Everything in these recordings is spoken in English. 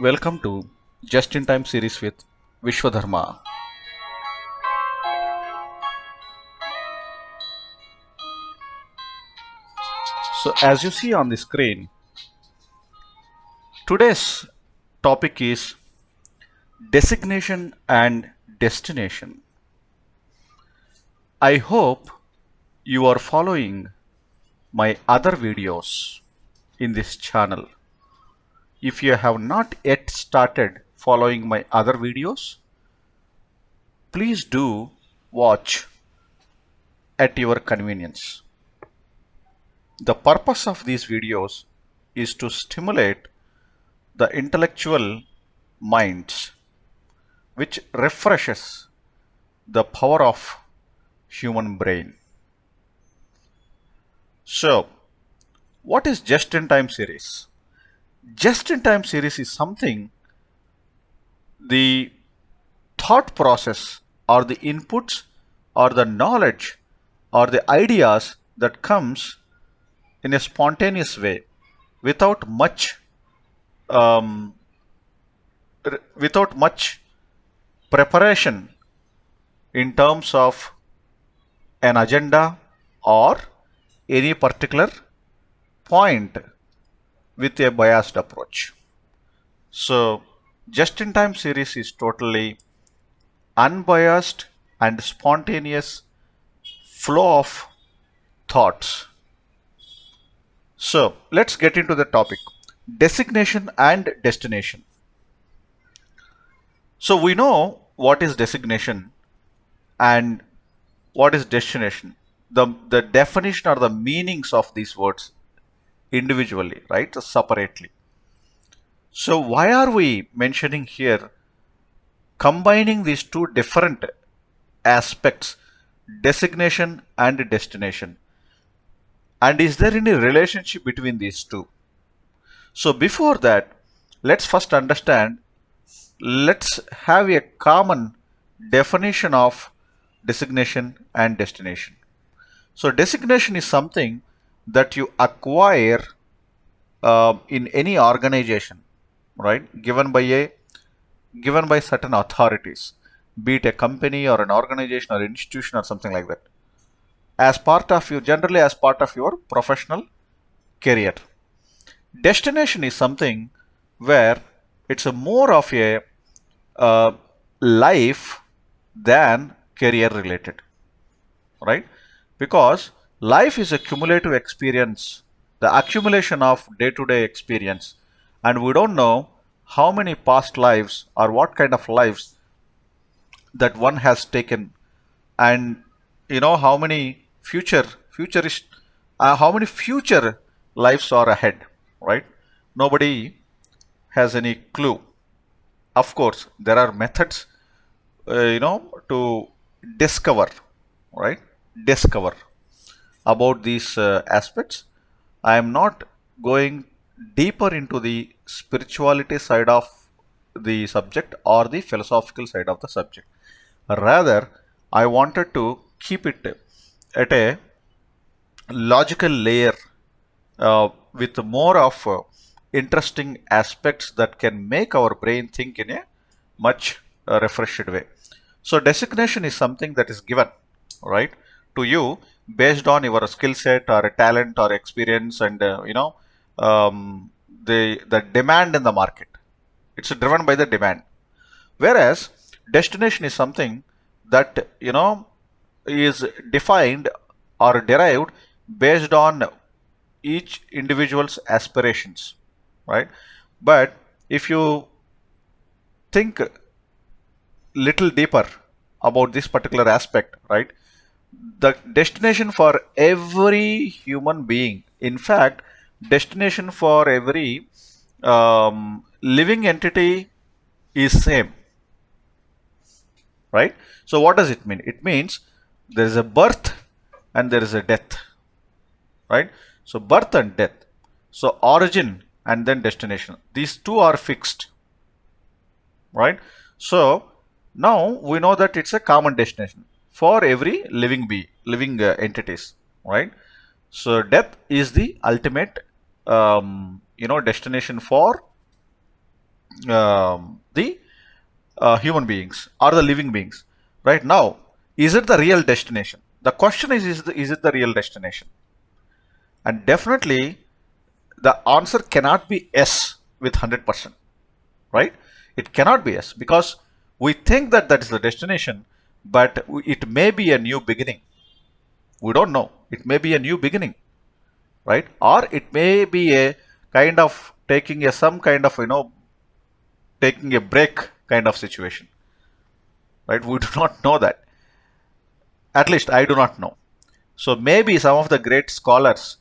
Welcome to Just in Time series with Vishwadharma. So, as you see on the screen, today's topic is designation and destination. I hope you are following my other videos in this channel. If you have not yet started following my other videos, please do watch at your convenience. The purpose of these videos is to stimulate the intellectual minds, which refreshes the power of human brain. So, what is just-in-time series? Just-in-time series is something the thought process or the inputs or the knowledge or the ideas that comes in a spontaneous way without much um, without much preparation in terms of an agenda or any particular point with a biased approach. So, just in time series is totally unbiased and spontaneous flow of thoughts. So, let's get into the topic designation and destination. So, we know what is designation and what is destination. The definition or the meanings of these words individually, right? Separately. So why are we mentioning here combining these two different aspects, designation and destination? And is there any relationship between these two? So before that, let's first understand, let's have a common definition of designation and destination. So designation is something that you acquire in any organization, right? Given by certain authorities, be it a company or an organization or institution or something like that, as part of you, generally as part of your professional career. Destination is something where it's a more of a uh, life than career related, right? Because life is a cumulative experience, the accumulation of day to day experience, and we don't know how many past lives or what kind of lives that one has taken, and how many futurist how many future lives are ahead, right? Nobody has any clue. Of course, there are methods, to discover, right? Discover about these aspects. I am not going deeper into the spirituality side of the subject or the philosophical side of the subject. Rather, I wanted to keep it at a logical layer with more of interesting aspects that can make our brain think in a much refreshed way. So, designation is something that is given, right, to you based on your skill set or talent or experience and the demand in the market. It's driven by the demand. Whereas destination is something that is defined or derived based on each individual's aspirations, right? But if you think little deeper about this particular aspect, right? The destination for every human being, in fact, destination for every living entity is same, right? So what does it mean? It means there is a birth and there is a death, right? So birth and death. So origin and then destination. These two are fixed, right? So now we know that it's a common destination for every living entities, right? So death is the ultimate, destination for the human beings or the living beings. Right now, is it the real destination? The question is it the real destination? And definitely, the answer cannot be yes with 100%. Right? It cannot be yes because we think that that is the destination, but it may be a new beginning. We don't know. It may be a new beginning, right? Or it may be a kind of taking a some kind of taking a break kind of situation, right? We do not know that. At least I do not know. So maybe some of the great scholars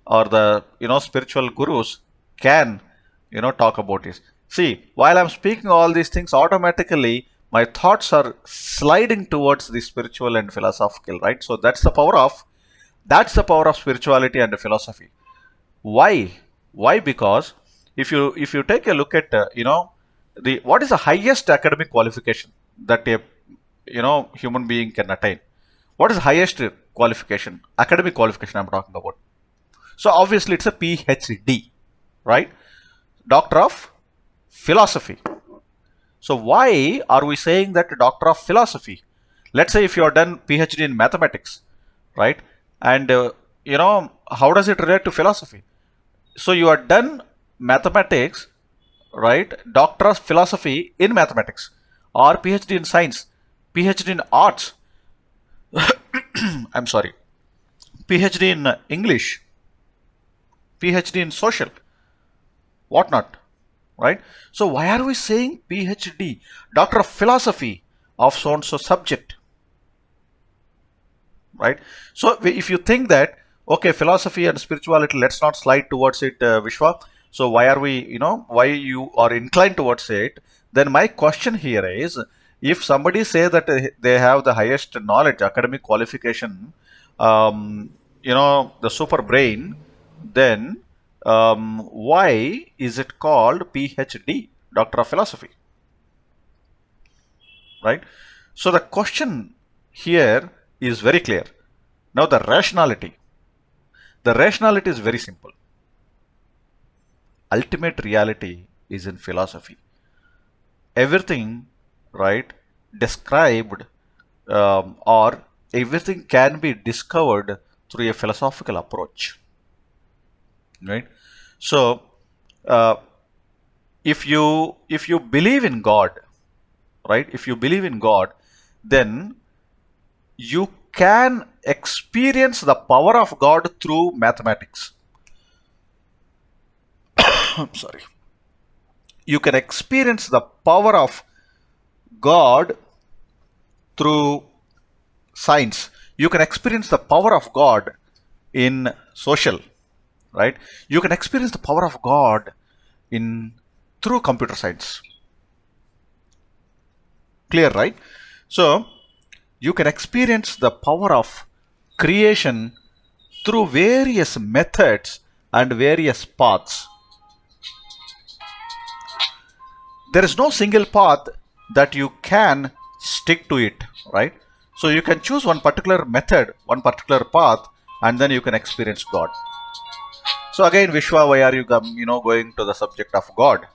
or the spiritual gurus can talk about this. See, while I'm speaking all these things, automatically my thoughts are sliding towards the spiritual and philosophical, right? So that's the power of spirituality and philosophy. Why? Why? Because if you take a look at the what is the highest academic qualification that a human being can attain? What is the highest qualification? Academic qualification I'm talking about. So obviously it's a PhD, right? Doctor of Philosophy. So why are we saying that Doctor of Philosophy? Let's say if you are done PhD in mathematics, right? And how does it relate to philosophy? So you are done mathematics, right? Doctor of Philosophy in mathematics, or PhD in science, PhD in arts. I'm sorry, PhD in English, PhD in social, whatnot, right? So why are we saying PhD, Doctor of Philosophy of so and so subject, right? So if you think that okay, philosophy and spirituality, let's not slide towards it, Vishwa. So why are we, why you are inclined towards it? Then my question here is, if somebody say that they have the highest knowledge, academic qualification, the super brain, then why is it called PhD, Doctor of Philosophy, right? So the question here is very clear. Now the rationality is very simple. Ultimate reality is in philosophy. Everything, right, described, or everything can be discovered through a philosophical approach, right? So, uh, if you believe in God, right? If you believe in God, then you can experience the power of God through mathematics. I'm sorry. You can experience the power of God through science. You can experience the power of God in social, right? You can experience the power of God in through computer science. Clear, right? So you can experience the power of creation through various methods and various paths. There is no single path that you can stick to it, right? So you can choose one particular method, one particular path, and then you can experience God. So again, Vishwa, why are you going to the subject of God?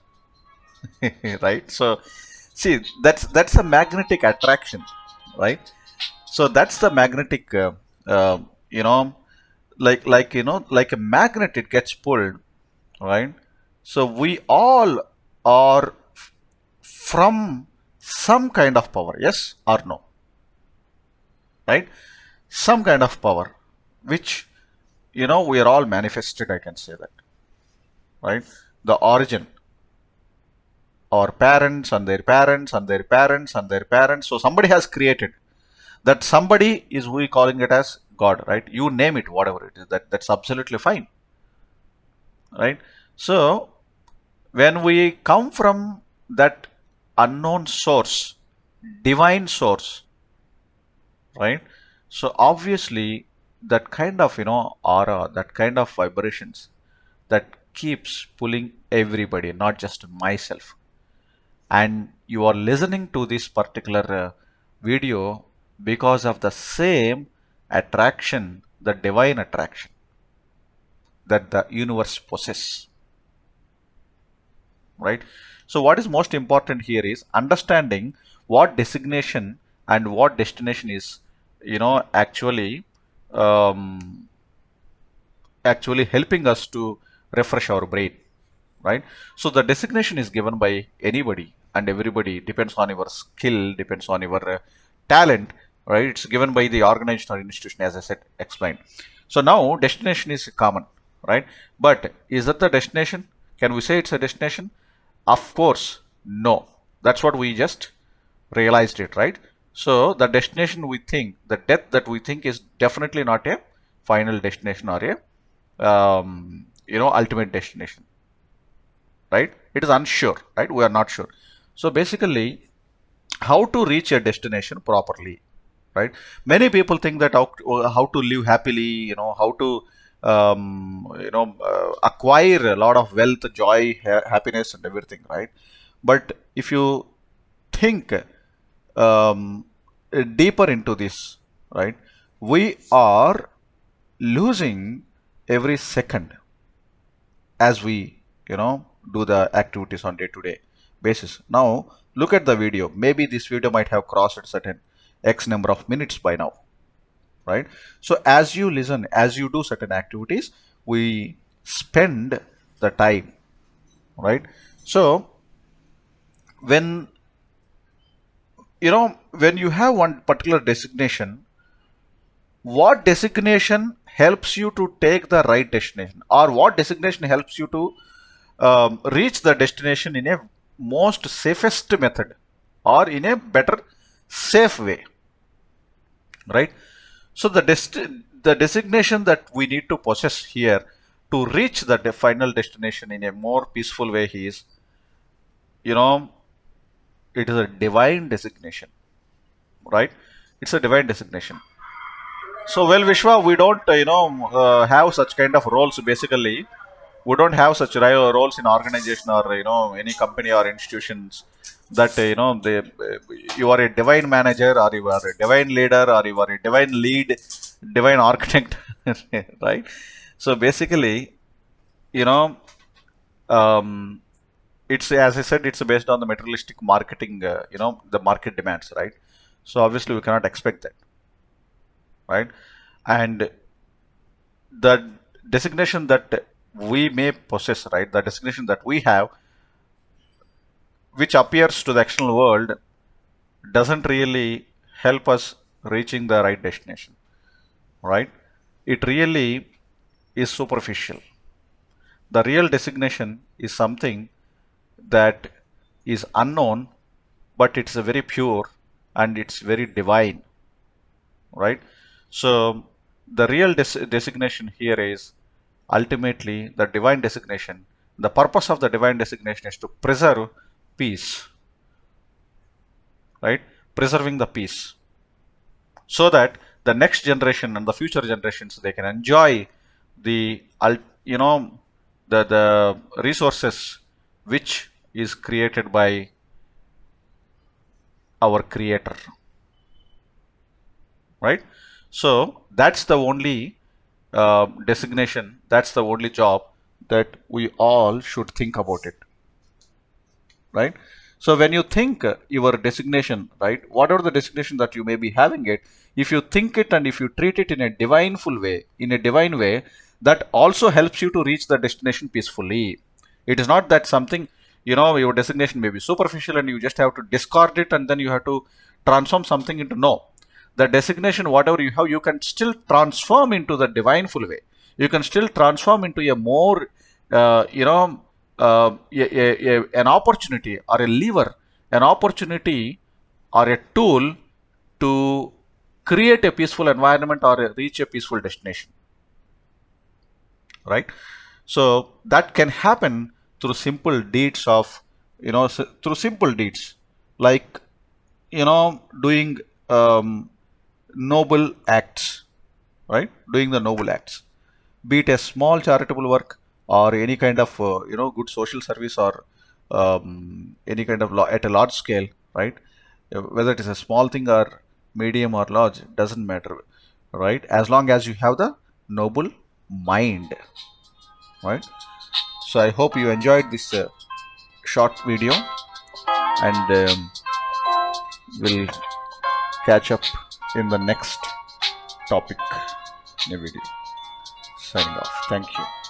Right? So see, that's a magnetic attraction, right? So that's the magnetic, uh, you know, like a magnet, it gets pulled, right? So we all are from some kind of power, yes or no, right? Some kind of power, which we are all manifested. I can say that, right? The origin, our parents and their parents and their parents and their parents. So somebody has created that. Somebody is we calling it as God, right? You name it, whatever it is. That's absolutely fine, right? So when we come from that unknown source, divine source, right? So obviously that kind of aura, that kind of vibrations, that keeps pulling everybody, not just myself. And you are listening to this particular video because of the same attraction, the divine attraction that the universe possesses, right? So what is most important here is understanding what designation and what destination is, um, actually helping us to refresh our brain, right? So the designation is given by anybody and everybody, depends on your skill, depends on your talent, right? It's given by the organization or institution, as I said, explained. So now destination is common, right? But is that the destination? Can we say it's a destination? Of course no. That's what we just realized it, right? So the destination we think, the depth that we think, is definitely not a final destination or a ultimate destination, right? It is unsure, right? We are not sure. So basically, how to reach a destination properly, right? Many people think that how to live happily, how to acquire a lot of wealth, joy, happiness, and everything, right? But if you think um, deeper into this, right, we are losing every second as we do the activities on day-to-day basis. Now look at the video. Maybe this video might have crossed certain x number of minutes by now, right? So as you listen, as you do certain activities, we spend the time, right? So when when you have one particular designation, what designation helps you to take the right destination, or what designation helps you to reach the destination in a most safest method, or in a better safe way, right? So the designation that we need to possess here to reach the final destination in a more peaceful way is, you know it is a divine designation, right? It's a divine designation. So, well, Vishwa, we don't, have such kind of roles. Basically, we don't have such roles in organization, or any company or institutions that you are a divine manager, or you are a divine leader, or you are a divine lead, divine architect, right? So basically, you know, um, it's, as I said, it's based on the materialistic marketing, the market demands, right? So obviously we cannot expect that, right? And the designation that we may possess, right, the designation that we have, which appears to the external world, doesn't really help us reaching the right destination, right? It really is superficial. The real designation is something that is unknown, but it's a very pure and it's very divine, right? So the real designation here is ultimately the divine designation. The purpose of the divine designation is to preserve peace, right? Preserving the peace, so that the next generation and the future generations, they can enjoy the the resources which is created by our creator, right? So that's the only designation, that's the only job that we all should think about it, right? So when you think your designation, right, whatever the designation that you may be having it, if you think it and if you treat it in a divineful way, in a divine way, that also helps you to reach the destination peacefully. It is not that something, your designation may be superficial and you just have to discard it and then you have to transform something into, no. The designation, whatever you have, you can still transform into the divineful way. You can still transform into a more, an opportunity or a lever, an opportunity or a tool to create a peaceful environment or reach a peaceful destination, right? So that can happen through simple deeds of, through simple deeds like, doing noble acts, right? Doing the noble acts, be it a small charitable work or any kind of good social service, or any kind of at a large scale, right? Whether it is a small thing or medium or large, doesn't matter, right? As long as you have the noble mind, right? So I hope you enjoyed this short video, and we'll catch up in the next topic in a video. Signing off. Thank you.